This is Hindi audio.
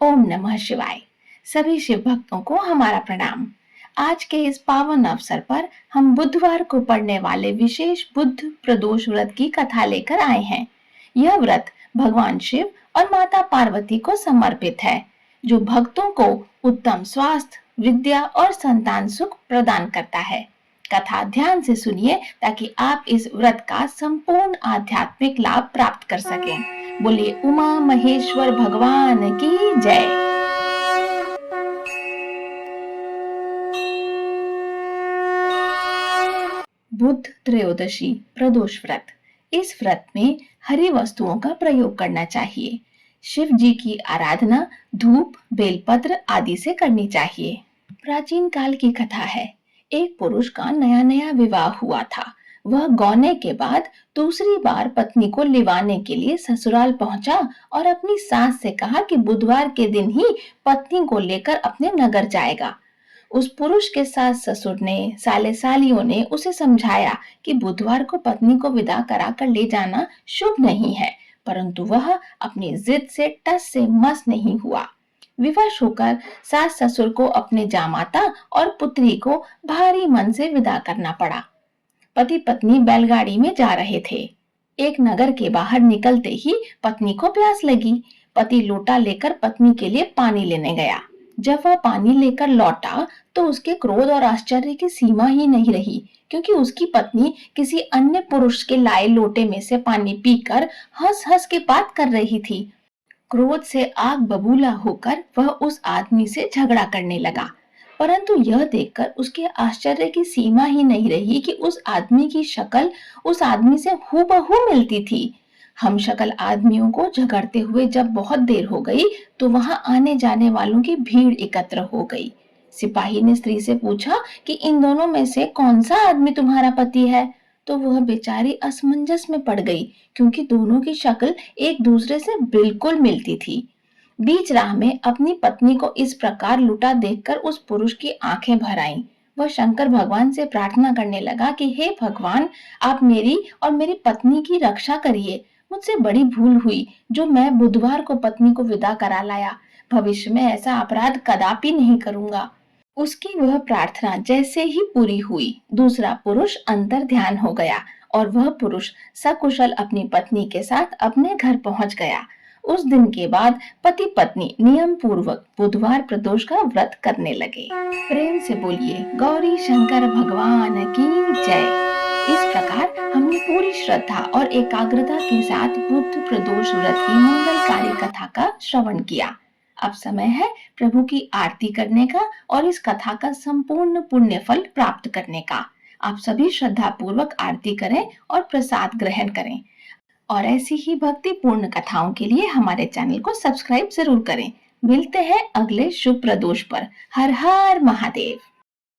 ओम नमः शिवाय। सभी शिव भक्तों को हमारा प्रणाम। आज के इस पावन अवसर पर हम बुधवार को पड़ने वाले विशेष बुध प्रदोष व्रत की कथा लेकर आए हैं। यह व्रत भगवान शिव और माता पार्वती को समर्पित है, जो भक्तों को उत्तम स्वास्थ्य, विद्या और संतान सुख प्रदान करता है। कथा ध्यान से सुनिए ताकि आप इस व्रत का संपूर्ण आध्यात्मिक लाभ प्राप्त कर सकें। बोलिए उमा महेश्वर भगवान की जय। बुध त्रयोदशी प्रदोष व्रत। इस व्रत में हरी वस्तुओं का प्रयोग करना चाहिए। शिव जी की आराधना धूप, बेलपत्र आदि से करनी चाहिए। प्राचीन काल की कथा है। एक पुरुष का नया नया विवाह हुआ था। वह गौने के बाद दूसरी बार पत्नी को लिवाने के लिए ससुराल पहुंचा और अपनी सास से कहा कि बुधवार के दिन ही पत्नी को लेकर अपने नगर जाएगा। उस पुरुष के सास ससुर ने, साले सालियों ने उसे समझाया कि बुधवार को पत्नी को विदा कराकर ले जाना शुभ नहीं है, परंतु वह अपनी जिद से टस से मस नहीं हुआ। विवश होकर सास ससुर को अपने जामाता और पुत्री को भारी मन से विदा करना पड़ा। पति पत्नी बैलगाड़ी में जा रहे थे। एक नगर के बाहर निकलते ही पत्नी को प्यास लगी। पति लोटा लेकर पत्नी के लिए पानी लेने गया। जब वह पानी लेकर लौटा तो उसके क्रोध और आश्चर्य की सीमा ही नहीं रही, क्योंकि उसकी पत्नी किसी अन्य पुरुष के लाए लोटे में से पानी पीकर हंस हंस के बात कर रही थी। क्रोध से आग बबूला होकर वह उस आदमी से झगड़ा करने लगा, परंतु यह देखकर उसके आश्चर्य की सीमा ही नहीं रही कि उस आदमी की शक्ल उस आदमी से हूबहू मिलती थी। हम शक्ल आदमियों को झगड़ते हुए जब बहुत देर हो गई तो वहां आने जाने वालों की भीड़ एकत्र हो गई। सिपाही ने स्त्री से पूछा कि इन दोनों में से कौन सा आदमी तुम्हारा पति है? तो वह बेचारी असमंजस में पड़ गई, क्योंकि दोनों की शक्ल एक दूसरे से बिल्कुल मिलती थी। बीच राह में अपनी पत्नी को इस प्रकार लुटा देखकर उस पुरुष की आंखें भर आईं। वह शंकर भगवान से प्रार्थना करने लगा कि हे भगवान, आप मेरी और मेरी पत्नी की रक्षा करिए। मुझसे बड़ी भूल हुई जो मैं बुधवार को पत्नी को विदा करा लाया। भविष्य में ऐसा अपराध कदापि नहीं करूंगा। उसकी वह प्रार्थना जैसे ही पूरी हुई, दूसरा पुरुष अंतर ध्यान हो गया और वह पुरुष सकुशल अपनी पत्नी के साथ अपने घर पहुंच गया। उस दिन के बाद पति पत्नी नियम पूर्वक बुधवार प्रदोष का व्रत करने लगे। प्रेम से बोलिए गौरी शंकर भगवान की जय। इस प्रकार हमने पूरी श्रद्धा और एकाग्रता के साथ बुध प्रदोष व्रत की मंगलकारी कथा का श्रवण किया। अब समय है प्रभु की आरती करने का और इस कथा का संपूर्ण पुण्य फल प्राप्त करने का। आप सभी श्रद्धा पूर्वक आरती करें और प्रसाद ग्रहण करें। और ऐसी ही भक्ति पूर्ण कथाओं के लिए हमारे चैनल को सब्सक्राइब जरूर करें। मिलते हैं अगले शुभ प्रदोष पर। हर हर महादेव।